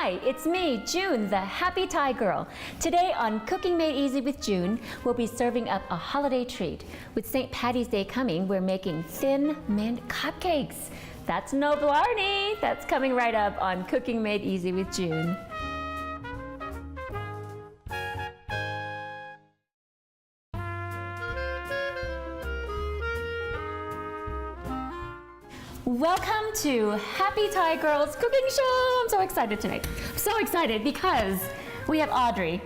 Hi, it's me, June, the happy Thai girl. Today on Cooking Made Easy with June, we'll be serving up a holiday treat. With St. Patty's Day coming, we're making thin mint cupcakes. That's no blarney. That's coming right up on Cooking Made Easy with June. Welcome to Happy Thai Girls Cooking Show. I'm so excited tonight. So excited because we have Audrey,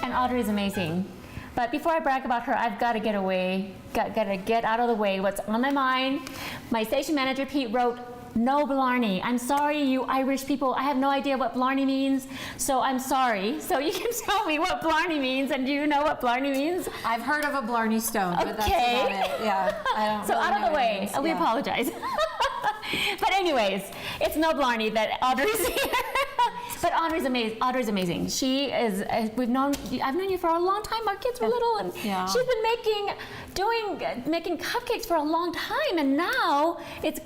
and Audrey is amazing. But before I brag about her, I've got to get away, got to get out of the way what's on my mind. My station manager, Pete, wrote, no blarney. I'm sorry, you Irish people. I have no idea what blarney means, so I'm sorry. So you can tell me what blarney means, and do you know what blarney means? I've heard of a blarney stone, but that's about it. Yeah, I don't So really out of the way, we yeah. apologize. But anyways, it's no blarney that Audrey's here. But Audrey's amazing. She is. I've known you for a long time. Our kids were little, and yeah. she's been making cupcakes for a long time, and now you've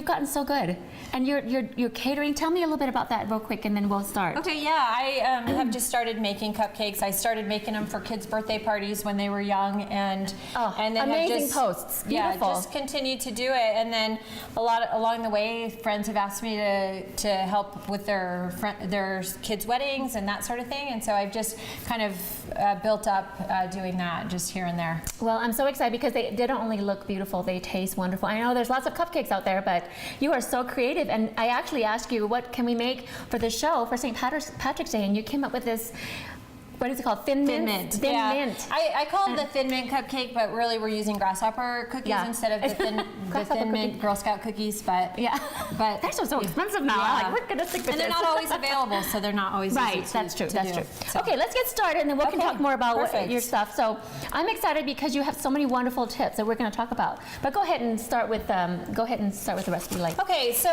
gotten so good, and you're catering. Tell me a little bit about that real quick, and then we'll start. Okay, yeah, I have just started making cupcakes. I started making them for kids' birthday parties when they were young, and then amazing posts. Beautiful. Yeah, just continued to do it, and then along the way, friends have asked me to help with their kids' weddings and that sort of thing, and so I've just kind of built up doing that just here and there. Well, I'm so excited because they don't only look beautiful, they taste wonderful. I know there's lots of cupcakes out there, but you are so creative, and I actually asked you what can we make for the show for St. Patrick's Day, and you came up with this. What is it called? Thin mint. Thin mint. I call it the thin mint cupcake, but really we're using grasshopper cookies instead of the thin mint Girl Scout cookies. But but they're so expensive now. Yeah. Like, we're gonna stick with and they're this. not always available, so they're not always right. Easy That's true. to do. So. Okay, let's get started, and then we can talk more about your stuff. So I'm excited because you have so many wonderful tips that we're going to talk about. But go ahead and start with the recipe. Okay, so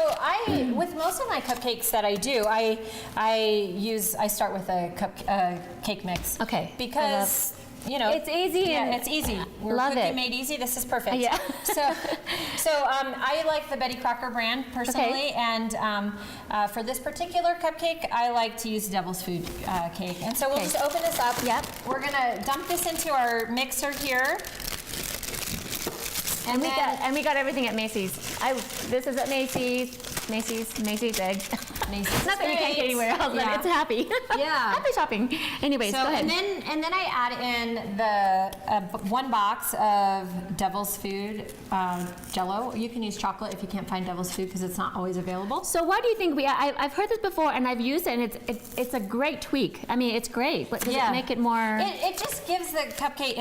with most of my cupcakes that I do, I start with a cake mix. Okay. Because it's easy. Yeah, it's easy. We're Cooking Made Easy. This is perfect. Yeah. so I like the Betty Crocker brand personally, and for this particular cupcake, I like to use Devil's Food cake. And so we'll just open this up. Yep. We're gonna dump this into our mixer here. And we got everything at Macy's. This is at Macy's eggs. Macy's Not that you can't get anywhere else, but it's happy. Yeah. Happy shopping. Anyways, go ahead. And then I add in the 1 box of Devil's Food Jell-O. You can use chocolate if you can't find Devil's Food because it's not always available. So why do you think I've heard this before and I've used it, and it's a great tweak. I mean, it's great. But does it make it more? It just gives the cupcake.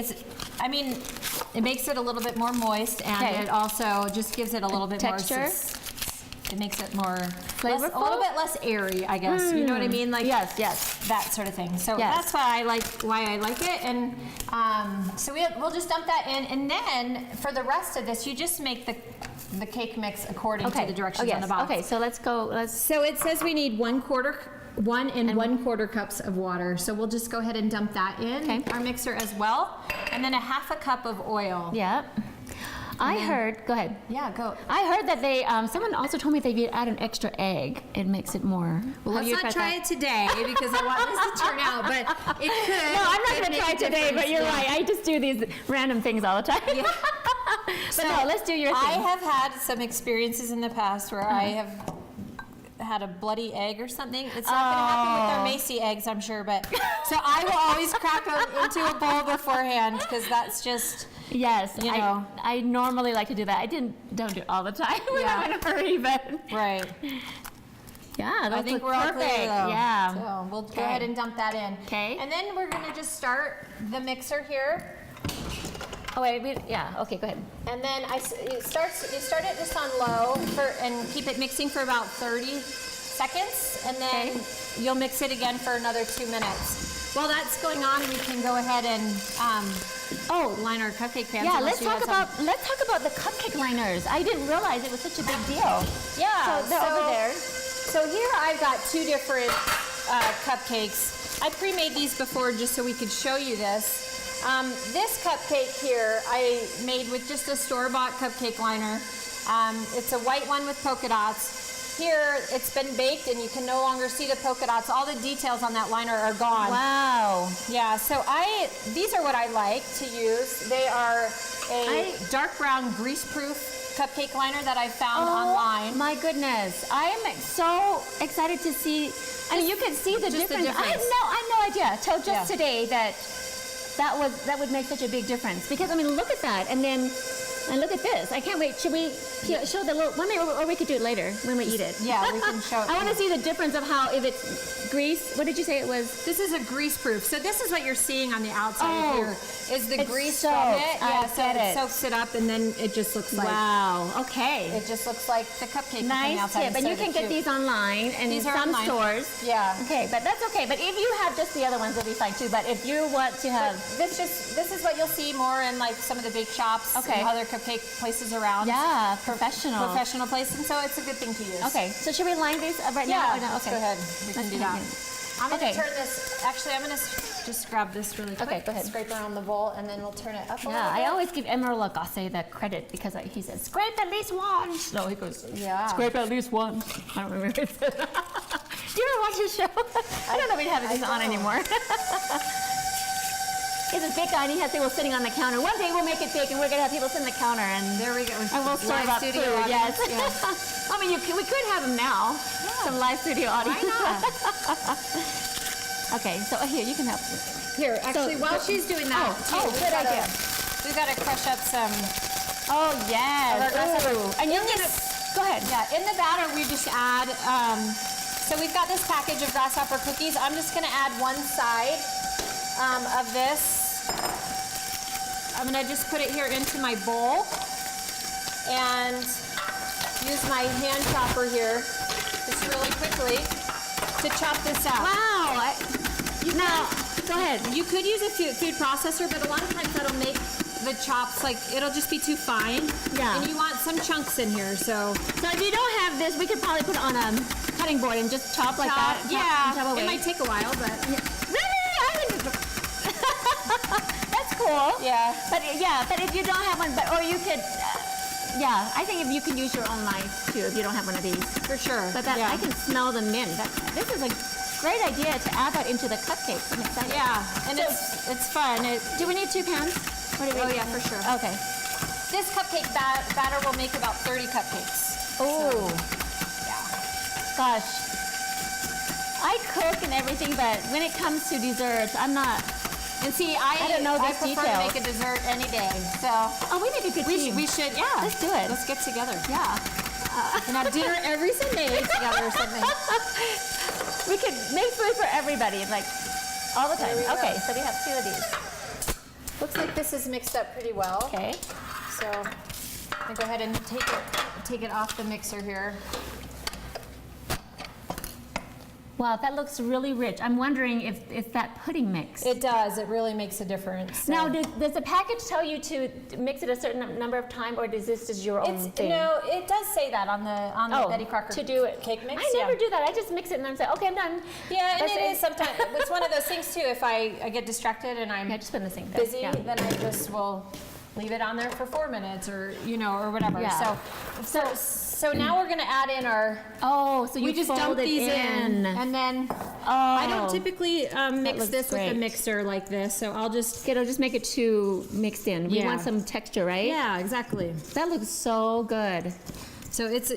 It makes it a little bit more moist, and it also just gives it a little bit texture. It makes it more flavorful, a little bit less airy, I guess. You know what I mean? Like yes, that sort of thing. So that's why I like it, and so we'll just dump that in, and then for the rest of this, you just make the cake mix according to the directions on the box. Okay, so let's go. So it says we need 1 and 1/4 cups of water. So we'll just go ahead and dump that in our mixer as well, and then a 1/2 cup of oil. Yeah. I heard. Go ahead. Yeah, go. I heard that they. Someone also told me that if you add an extra egg, it makes it more. Well, let's not try it today because I want this to turn out, but it could. No, I'm not going to try it today. But you're right. I just do these random things all the time. Yeah. But no, let's do your thing. I have had some experiences in the past where I have had a bloody egg or something. It's not going to happen with our Macy eggs, I'm sure, but so I will always crack them into a bowl beforehand because that's just. Yes, I normally like to do that. I don't do it all the time when I'm in a hurry, but right. Yeah, I think we're all clear though. Yeah. So we'll go ahead and dump that in. Okay. And then we're gonna just start the mixer here. Oh wait, okay, go ahead. And then you start it just on low and keep it mixing for about 30 seconds, and then you'll mix it again for another 2 minutes. While that's going on, we can go ahead and line our cupcake pans. Yeah, let's talk about the cupcake liners. I didn't realize it was such a big deal. Yeah, so they're over there. So here I've got 2 different cupcakes. I pre-made these before just so we could show you this. This cupcake here I made with just a store-bought cupcake liner. It's a white one with polka dots. here, it's been baked and you can no longer see the polka dots. All the details on that liner are gone. Wow. Yeah, so these are what I like to use. They are a dark brown grease-proof cupcake liner that I found online. My goodness. I'm so excited to see. I mean, you can see the difference. I had no idea till just today that would make such a big difference. Because I mean, look at that, and look at this. I can't wait. Should we show the little? Or we could do it later when we eat it. Yeah, we can show it. I want to see the difference of how if it's grease. What did you say it was? This is a grease-proof. So this is what you're seeing on the outside here. Is the grease from it? Yeah, so it soaks it up, and then it just looks like. Wow. Okay. It just looks like the cupcake. Nice tip. And you can get these online and in some stores. Yeah. Okay, but that's okay. But if you have just the other ones, it'll be fine too. But if you want to have this is what you'll see more in like some of the bake shops. Okay. And other cupcake places around. Yeah, professional place, and so it's a good thing to use. Okay. So should we line these right now? Yeah. Okay. Go ahead. We can do that. I'm going to turn this. Actually, I'm going to just grab this really quick. Okay, go ahead. Scrape around the bowl, and then we'll turn it up a little bit. I always give Emerald Lagasse the credit because he says, scrape at least once. No, he goes, scrape at least once. I don't remember what he said. Do you ever watch his show? I don't know if we have this on anymore. He's a big guy, and he has people sitting on the counter. One day we'll make it big, and we're going to have people sit on the counter, and there we go. And we'll serve up food. Yes. Yeah. I mean, we could have them now. Yeah. Some live studio audience. Why not? Okay, so here, you can help. Here, actually, while she's doing that, good idea. We've got to crush up some. Oh, yes. And you're going to, go ahead. Yeah, in the batter, we just add, so we've got this package of grasshopper cookies. I'm just going to add one side of this. I'm going to just put it here into my bowl and use my hand chopper here just really quickly to chop this out. Wow. Now, go ahead. You could use a food processor, but a lot of times that'll make the chops, like, it'll just be too fine. Yeah. And you want some chunks in here, so. So if you don't have this, we could probably put it on a cutting board and just chop like that. Yeah. It might take a while, but. Yeah. Really? I think that's cool. Yeah. But if you don't have one, or you could, I think if you can use your own knife too, if you don't have one of these. For sure. But I can smell the mint. This is a great idea to add that into the cupcakes. I'm excited. Yeah, and it's fun. Do we need 2 pans? Yeah, for sure. Okay. This cupcake batter will make about 30 cupcakes. Oh. Yeah. Gosh. I cook and everything, but when it comes to desserts, I'm not. And see, I don't know I this prefer detail. to make a dessert any day. So. Oh, we need a good team. We should. Yeah. Let's do it. Let's get together. Yeah. We can have dinner every Sunday together or something. We could make food for everybody, like all the time. Okay, so we have 2 of these. Looks like this is mixed up pretty well. Okay. So I'm gonna go ahead and take it off the mixer here. Wow, that looks really rich. I'm wondering if that pudding mix. It does. It really makes a difference. So. Now, does the package tell you to mix it a certain number of times, or is this just your own thing? No, it does say that on the Betty Crocker to do it. Cake mix. I never do that. I just mix it and then say, okay, I'm done. Yeah, and it is sometimes. It's one of those things too. If I get distracted and I'm just put the same busy, then I just will leave it on there for 4 minutes or whatever. Yeah. So now we're gonna add in our. So you just dump these in, and then I don't typically mix this with the mixer like this, so I'll just. It'll just make it too mixed in. We want some texture, right? Yeah, exactly. That looks so good. So it's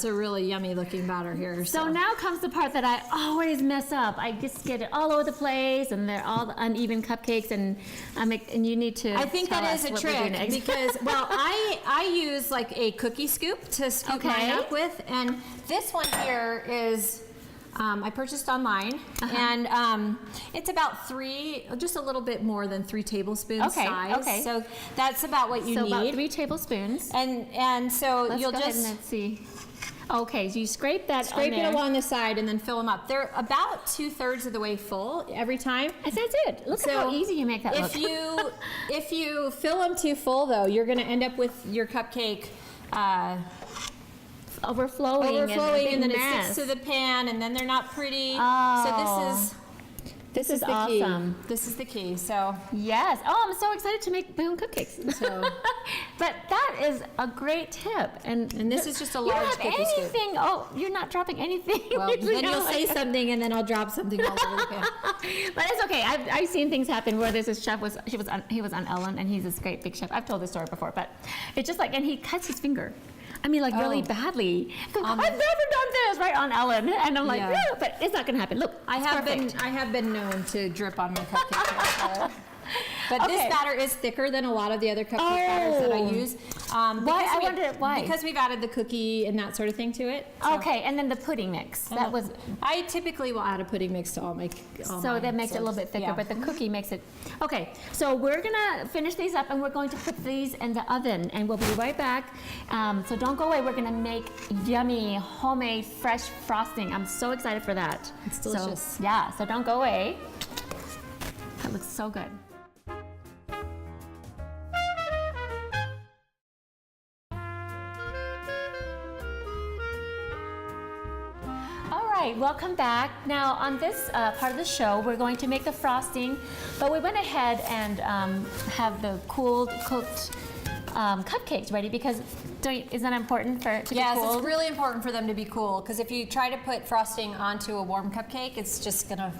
a really yummy looking batter here. So now comes the part that I always mess up. I just get it all over the place, and they're all uneven cupcakes, and you need to. I think that is a trick because I use like a cookie scoop to scoop mine up with, and this one here is. I purchased online, and it's about just a little bit more than 3 tablespoons size. Okay. So that's about what you need. So about 3 tablespoons. And so you'll just. Let's see. Okay, so you scrape that. Scrape it along the side and then fill them up. They're about 2/3 of the way full every time. That's it. Look at how easy you make that look. If you fill them too full, though, you're going to end up with your cupcake. Overflowing, and then it sticks to the pan, and then they're not pretty. So This is the key. awesome. This is the key. So Yes. Oh, I'm so excited to make my own cupcakes. So- but that is a great tip. And this is just a you large don't have cookie scoop. anything. Oh, you're not dropping anything. Well, You then know, you'll say like- something, and then I'll drop something all over the pan. But it's okay. I've seen things happen where there's this chef he was on Ellen, and he's this great big chef. I've told this story before, but it's just like, and he cuts his finger. I mean, like really badly. I've never done this right on Ellen, and I'm like, Yeah. yeah, but it's not gonna happen. Look, I have been known to drip on my cupcake. But this Okay. batter is thicker than a lot of the other cupcake batters that I use. Why? I wonder why. Because we've added the cookie and that sort of thing to it. So Okay, and then the pudding mix. That was I typically will add a pudding mix to all my. so that makes it a little bit thicker, yeah. but the cookie makes it. Okay, so we're gonna finish these up, and we're going to put these in the oven, and we'll be right back. So don't go away. We're gonna make yummy homemade fresh frosting. I'm so excited for that. It's delicious. So, yeah, so don't go away. That looks so good. All right, welcome back. Now on this part of the show, we're going to make the frosting, but we went ahead and have the cooked cupcakes ready because isn't that important for it to Yes, be cooled? it's really important for them to be cool because if you try to put frosting onto a warm cupcake, it's just gonna.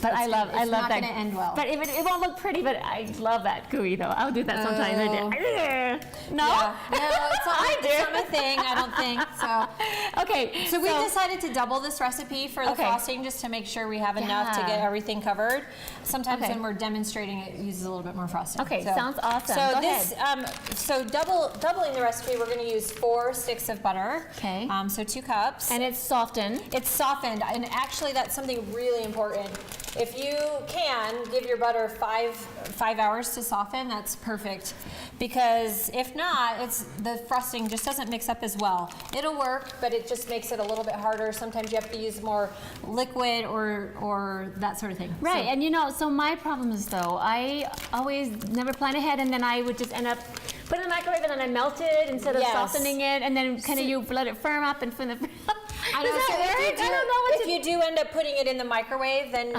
But I love it's not that. gonna end well. But it won't look pretty. But I love that gooey though. I'll do that sometimes. I do. No, Yeah. No, it's not my thing. I don't think so. Okay. So we've decided to double this recipe for the frosting just to make sure we have enough to get everything covered. Sometimes when we're demonstrating, it uses a little bit more frosting. Okay, so, sounds awesome. So Go this, doubling the recipe, we're going to use 4 sticks of butter. Okay. So 2 cups. And it's softened. It's softened, and actually that's something really important. If you can give your butter 5 hours to soften, that's perfect. Because if not, the frosting just doesn't mix up as well. It'll work, but it just makes it a little bit harder. Sometimes you have to use more liquid or that sort of thing. Right, So, and so my problem is though, I always never plan ahead, and then I would just end up putting it in the microwave, and then I melt it instead of softening it, and then kind of you let it firm up and from the. I know, Does so that work? if I don't know what if you do end up putting it in the microwave, then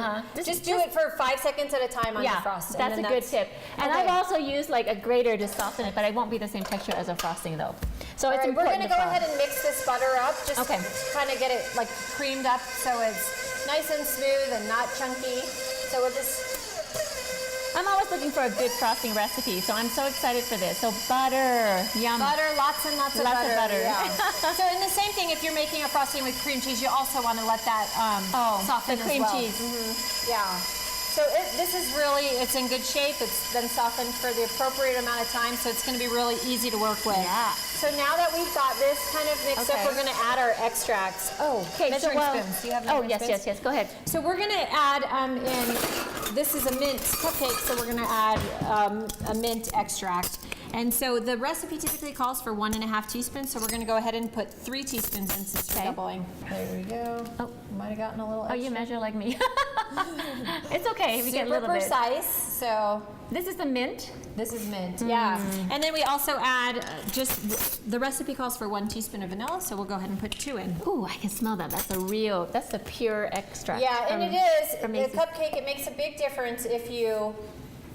just do it for 5 seconds at a time on your frosting. That's a good tip. And I've also used like a grater to soften it, but it won't be the same texture as a frosting though. So it's we're important. going to go ahead and mix this butter up, just Okay. kind of get it like creamed up so it's nice and smooth and not chunky. So we'll just. I'm always looking for a good frosting recipe, so I'm so excited for this. So butter, yum. Butter, lots and lots of Lots butter. of butter. Yeah. So in the same thing, if you're making a frosting with cream cheese, you also want to let that soften the cream as well. cheese. Yeah. So this is really, it's in good shape. It's been softened for the appropriate amount of time, so it's going to be really easy to work with. Yeah. So now that we've got this kind of mixed up, we're going to add our extracts. Oh, Okay, measuring spoons. Do you have measuring spoons? yes. Go ahead. So we're going to add this is a mint cupcake, so we're going to add a mint extract. And so the recipe typically calls for 1.5 teaspoons, so we're going to go ahead and put 3 teaspoons in since we're doubling. There we go. Oh, might have gotten a little extra. Oh, you measure like me. It's okay. We get a Super little bit. precise, so This is the mint. this is mint, yeah. And then we also add the recipe calls for 1 teaspoon of vanilla, so we'll go ahead and put 2 in. Ooh, I can smell that. That's the pure extract. Yeah, and from- it is, from the Macy's. cupcake, it makes a big difference if you,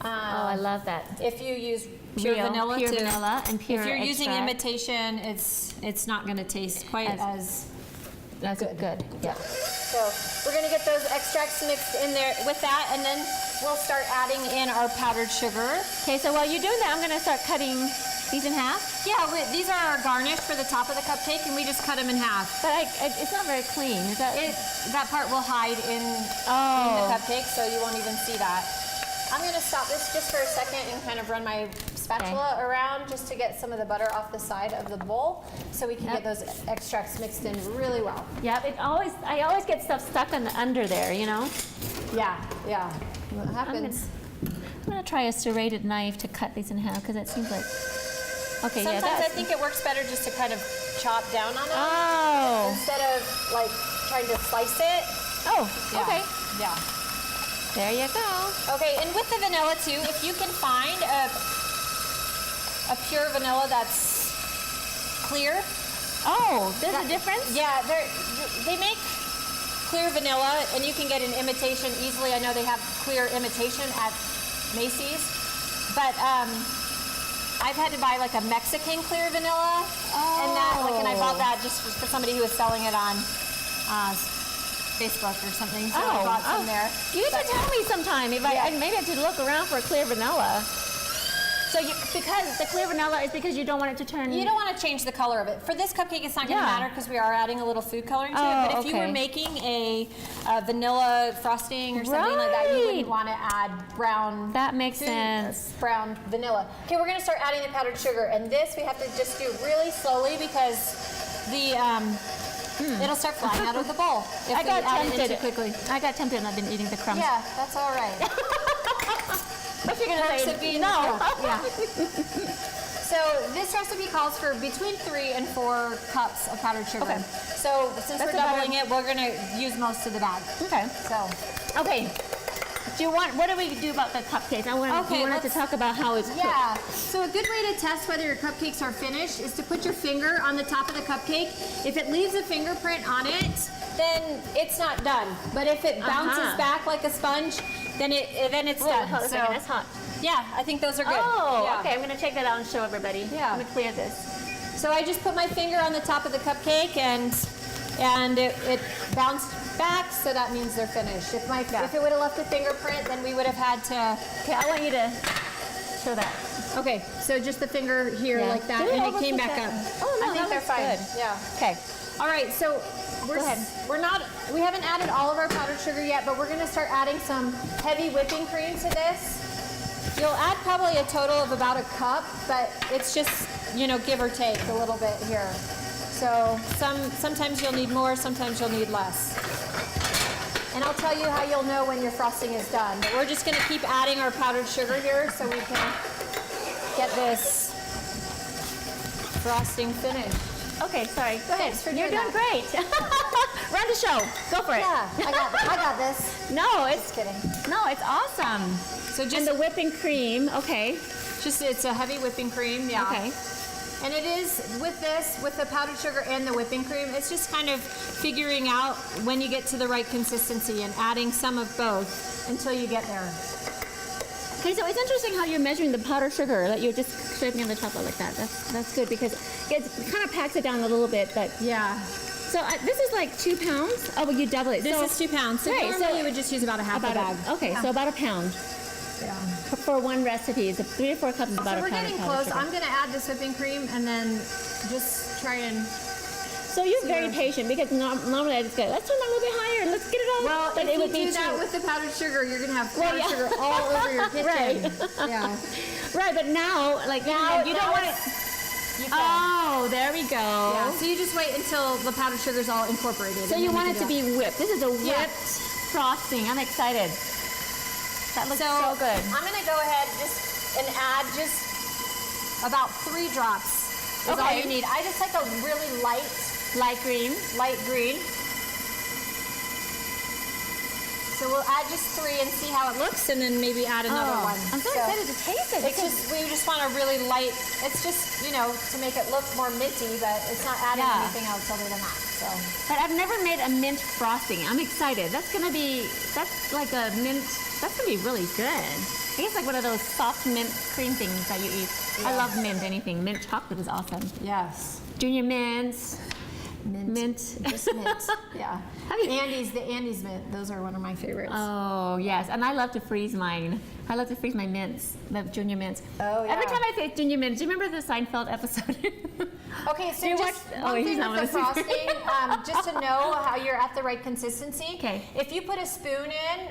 Oh, I love that. if you use pure Real, vanilla pure to, vanilla and pure if you're using extract. imitation, it's not gonna taste quite as That's good. Yeah. So we're gonna get those extracts mixed in there with that, and then we'll start adding in our powdered sugar. Okay, so while you're doing that, I'm gonna start cutting these in half. Yeah, these are our garnish for the top of the cupcake, and we just cut them in half. But it's not very clean. Is that? That part will hide in the cupcake, so you won't even see that. I'm gonna stop this just for a second and kind of run my spatula around just to get some of the butter off the side of the bowl, so we can get those extracts mixed in really well. Yeah. I always get stuff stuck under there. Yeah. What happens? I'm gonna try a serrated knife to cut these in half because it seems like. Okay. Sometimes yeah. I think it works better just to kind of chop down on it Oh. instead of like trying to slice it. Oh. Yeah. Okay. Yeah. There you go. Okay, and with the vanilla too, if you can find a pure vanilla that's clear. Oh, there's a difference. Yeah, they make clear vanilla, and you can get an imitation easily. I know they have clear imitation at Macy's, but I've had to buy like a Mexican clear vanilla, and I bought that just for somebody who was selling it on Facebook or something. So I bought some there. You should tell me sometime. Maybe I should look around for a clear vanilla. So because the clear vanilla is because you don't want it to turn... You don't want to change the color of it. For this cupcake, it's not going to matter because we are adding a little food coloring to it. But if you were making a vanilla frosting or something like that, you wouldn't want to add brown... That makes sense. Brown vanilla. Okay, we're going to start adding the powdered sugar. And this we have to just do really slowly because the... It'll start flying out of the bowl. If I got tempted. Too quickly. I got tempted and I've been eating the crumbs. Yeah, that's all right. What you gonna say? No. Yeah. So this recipe calls for between 3 and 4 cups of powdered sugar. Okay. So since we're doubling it, we're gonna use most of the bag. Okay. So. Okay. What do we do about the cupcakes? I wanted to talk about how it's cooked. Yeah. So a good way to test whether your cupcakes are finished is to put your finger on the top of the cupcake. If it leaves a fingerprint on it, then it's not done. But if it bounces back like a sponge, then it's done. Hold on a second, it's hot. Yeah, I think those are good. Oh, yeah. okay. I'm gonna take that out and show everybody. Yeah. I'm gonna clear this. So I just put my finger on the top of the cupcake and it bounced back, so that means they're finished. If it would have left a fingerprint, then we would have had to... Okay, I want you to show that. Okay, so just the finger here like that, and it came back up. Oh, no, I think they're fine. Good. Yeah. Okay. All right, so we haven't added all of our powdered sugar yet, but we're gonna start adding some heavy whipping cream to this. You'll add probably a total of about a cup, but it's just, give or take a little bit here. So sometimes you'll need more, sometimes you'll need less. And I'll tell you how you'll know when your frosting is done. But we're just gonna keep adding our powdered sugar here so we can get this frosting finished. Okay, sorry. Go ahead. You're doing great. Run the show. Go for it. Yeah, I got this. No, Just kidding. No, it's awesome. So just and the whipping cream. Okay. It's a heavy whipping cream. Yeah. Okay. And it is with the powdered sugar and the whipping cream, it's just kind of figuring out when you get to the right consistency and adding some of both until you get there. Okay, so it's interesting how you're measuring the powdered sugar, that you're just scraping on the top like that. That's good because it kind of packs it down a little bit, but yeah. So this is like 2 pounds. Oh, well, you double it. This is 2 pounds. So normally you would just use about a half a bag. Okay, so about a pound. Yeah. For one recipe, it's 3 to 4 cups, about a pound. So we're getting close. I'm going to add this whipping cream and then just try and... So you're very patient because normally I just go, let's turn that a little bit higher, let's get it all. Well, but if you do that with the powdered sugar, you're going to have powdered sugar all over your kitchen. Right. Yeah. Right, but now you don't want it. Oh, there we go. Yeah, so you just wait until the powdered sugar's all incorporated. So you want it to be whipped. This is a whipped frosting. I'm excited. That looks so good. I'm going to go ahead and add just about 3 drops is all you need. I just like a really light green. So we'll add just 3 and see how it looks, and then maybe add another one. I'm so excited to taste it. We just want a really light. It's just to make it look more minty, but it's not adding anything else other than that. So. But I've never made a mint frosting. I'm excited. That's like a mint. That's gonna be really good. I guess like one of those soft mint cream things that you eat. Yeah. I love mint. Anything mint chocolate is awesome. Yes. Junior mints. Mint. Just mint. Yeah. The Andes mint. Those are one of my favorites. Oh yes, and I love to freeze mine. I love to freeze my mints, the junior mints. Oh yeah. Every time I say junior mints, do you remember the Seinfeld episode? Okay, so one thing with the frosting, just to know how you're at the right consistency. Okay. If you put a spoon in.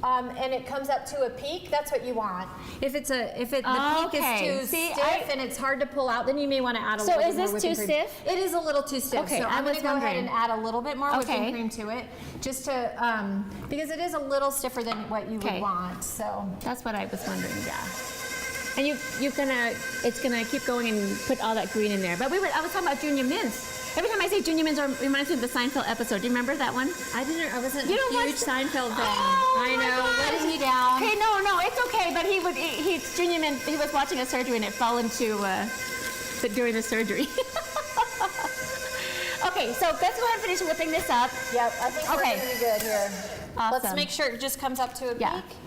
And it comes up to a peak, that's what you want. If the peak is too stiff and it's hard to pull out, then you may want to add a little bit more whipping cream. So is this too stiff? It is a little too stiff. Okay, so I'm going to go ahead and add a little bit more whipping cream to it, just to because it is a little stiffer than what you would want. So that's what I was wondering. Yeah. And it's gonna keep going and put all that green in there. But I was talking about junior mints. Every time I say junior mints, it reminds me of the Seinfeld episode. Do you remember that one? I wasn't a huge Seinfeld fan. Oh, I know. Letting me down. Okay, no, it's okay. But he's junior mint. He was watching a surgery and it fell into during the surgery. Okay, so let's go ahead and finish whipping this up. Yep, I think we're Okay. gonna be good here. Awesome. Let's make sure it just comes up to a Yeah. peak.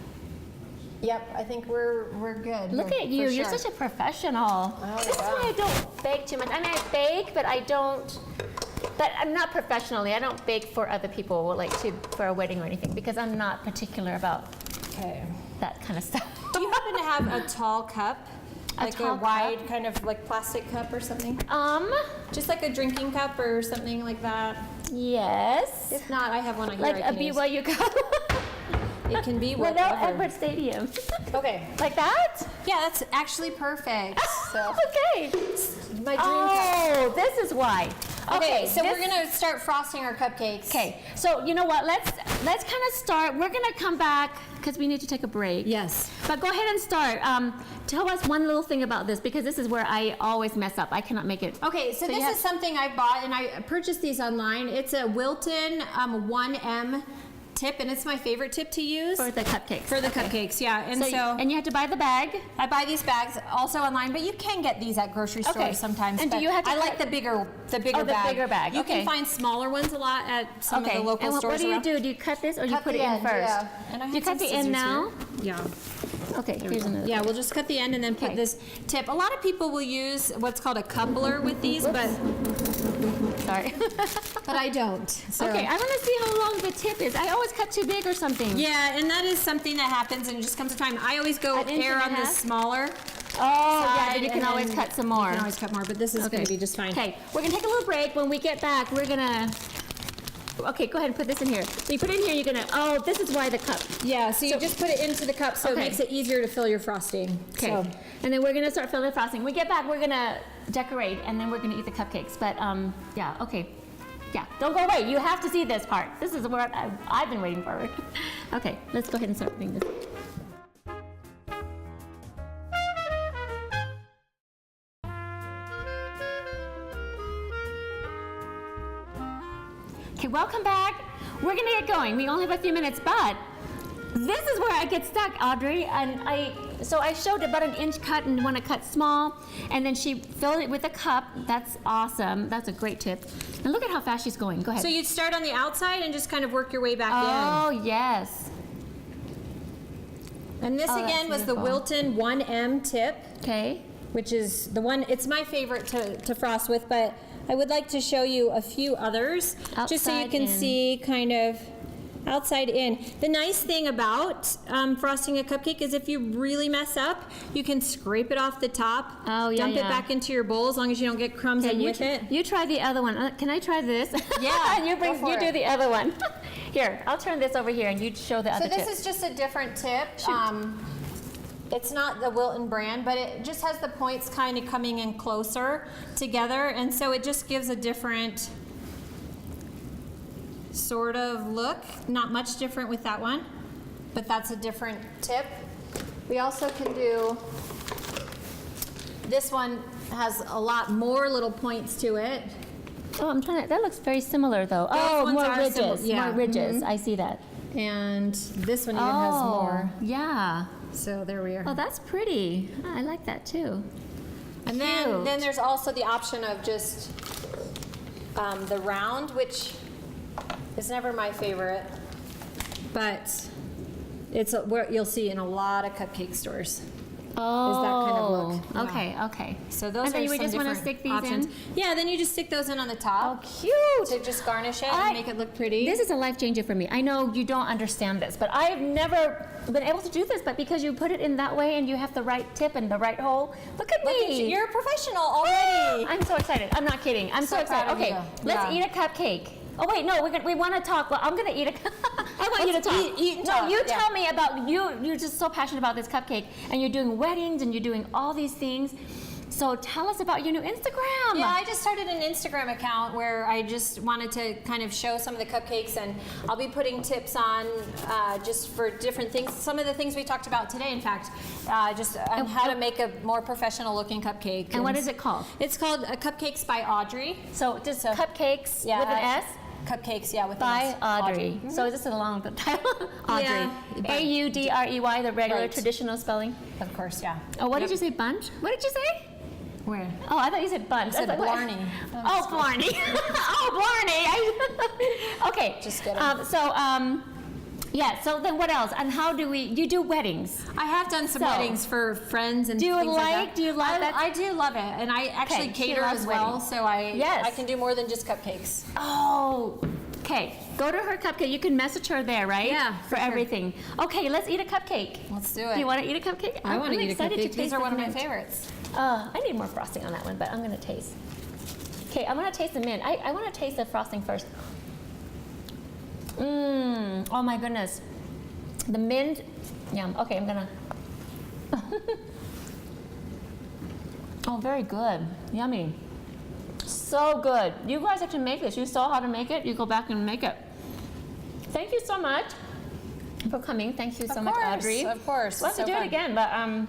Yep, I think we're good. Look here, at you, for you're sure. such a professional. Oh, This is wow. why I don't bake too much. I mean, I bake, but I don't, but I'm not professionally. I don't bake for other people, like for a wedding or anything, because I'm not particular about Okay. that kind of stuff. Do you happen to have a tall cup? Like tall a wide kind of like plastic cup or something? Just like a drinking cup or something like that? Yes. If not, I have one here Like I a can use. BYU cup. It can be Without whatever. Edward Stadium. Okay. Like that? Yeah, that's actually perfect. So Okay. my dream cup. Oh, this is why. Okay, so this- we're gonna start frosting our cupcakes. Okay, so you know what? Let's kind of start. We're gonna come back because we need to take a break. Yes. But go ahead and start. Tell us one little thing about this because this is where I always mess up. I cannot make it. Okay, so you this have- is something I bought, and I purchased these online. It's a Wilton 1M tip, and it's my favorite tip to use For the cupcakes. for the cupcakes. Yeah, and so, and you have to buy the bag. I buy these bags also online, but you can get these at grocery stores Okay. sometimes. And do but you have to I like cut- the bigger Oh, the bag. bigger bag, You okay. can find smaller ones a lot at some Okay. of the local and what stores do you around. do? Do you cut this or you Cut put the it in end, first? yeah. And I You had cut some the end scissors now. here. Yeah. Okay. Here's another. Yeah, we'll just cut the end and then put Okay. this tip. A lot of people will use what's called a coupler with these, but Sorry. I don't. So. Okay. I want to see how long the tip is. I always cut too big or something. Yeah, and that is something that happens and it just comes to time. I always go An inch err and a on the half? smaller Oh, yeah. side, Then you can and always then cut some more. You can always cut more, but this is going to be just fine. Okay, we're gonna take a little break. When we get back, we're gonna. Okay, go ahead and put this in here. So you put it in here. You're gonna. Oh, this is why the cup. Yeah, so you just put it into the cup so Okay. it makes it easier to fill your frosting. Okay. So, And then we're gonna start filling the frosting. When we get back, we're gonna decorate, and then we're gonna eat the cupcakes. But yeah. Okay. Yeah. Don't go away. You have to see this part. This is what I've been waiting for. Okay. Let's go ahead and start putting this. Okay, welcome back. We're gonna get going. We only have a few minutes, but this is where I get stuck, Audrey. And so I showed about an inch cut and want to cut small, and then she filled it with a cup. That's awesome. That's a great tip. And look at how fast she's going. Go ahead. so you'd start on the outside and just kind of work your way back Oh yes. in. And this Oh, that's again was the beautiful. Wilton 1M tip, Okay. which is the one, it's my favorite to frost with, but I would like to show you a few others, just so you Outside can in. see kind of outside in. The nice thing about frosting a cupcake is if you really mess up, you can scrape it off the top, Oh, yeah, dump it yeah. back into your bowl as long as you don't get crumbs in with it. You try the other one. Can I try this? Yeah, you go for you do it. the other one. Here, I'll turn this over here, and you show the So other this tip. is just a different tip. It's not the Wilton brand, but it just has the points kind of coming in closer together, and so it just gives a different sort of look. Not much different with that one, but that's a different tip. We also can do, this one has a lot more little points to it. Oh, I'm trying to. That looks very similar, though. Oh, ones more are ridges. similar, yeah. More ridges. I see that. And this one even has more. Yeah. So there we are. Oh, that's pretty. I like that too. And Cute. then there's also the option of just the round, which is never my favorite, but it's where you'll see in a lot of cupcake stores. Oh. kind of look. Yeah. Okay. Okay. So those and then are you would some just want to different stick these options. in. Yeah, then you just stick those in on the top Oh, cute. to just garnish it I- and make it look pretty. This is a life changer for me. I know you don't understand this, but I've never been able to do this. But because you put it in that way and you have the right tip and the right hole, look at Look at me. you. You're a professional already. I'm so excited. I'm not kidding. I'm so, So excited. proud of Okay, you. let's Yeah. eat a cupcake. Oh wait, no, we want to talk. Well, I'm gonna eat a. I want you to Let's talk. eat and no, talk, you yeah. tell me about you. You're just so passionate about this cupcake, and you're doing weddings, and you're doing all these things. So tell us about your new Instagram. Yeah, I just started an Instagram account where I just wanted to kind of show some of the cupcakes, and I'll be putting tips on just for different things. Some of the things we talked about today, in fact, just on how to make a more professional looking cupcake. And what is it called? It's called Cupcakes by Audrey. So just cupcakes Yeah, with an S. Cupcakes, yeah, with an By S. Audrey. So this is along the title. Audrey. Yeah, but- Audrey, the regular Right. traditional spelling. Of course, yeah. Oh, what Yep. did you say? Bunch? What did you say? Where? Oh, I thought you said buns. I said was like, what? Blarney. Oh, Blarney. Oh, Blarney. Okay. Just kidding. Yeah, so then what else? And how do you do weddings? I have done some So, weddings for friends and do you things like like- that. do you like that? I do love it, and I actually Okay, she cater loves as well, weddings. so I Yes. can do more than just cupcakes. Oh, okay. Go to her cupcake. You can message her there, right? Yeah, For for sure. everything. Okay, let's eat a cupcake. Let's do it. Do you want to eat a cupcake? I want to I'm eat a excited cupcake. to These taste are the one of my mint. favorites. I need more frosting on that one, but I'm going to taste. Okay, I'm going to taste the mint. I want to taste the frosting first. Oh my goodness. The mint, yum. Okay, I'm gonna. Oh, very good. Yummy. So good. You guys have to make this. You saw how to make it. You go back and make it. Thank you so much for coming. Thank you so much, Audrey. Of course. We'll have to do it again, but I'm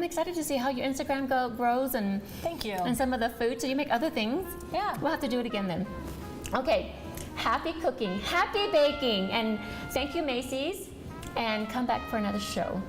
excited to see how your Instagram grows and Thank you. and some of the food. So you make other things. Yeah. We'll have to do it again then. Okay. Happy cooking, happy baking, and thank you, Macy's. And come back for another show.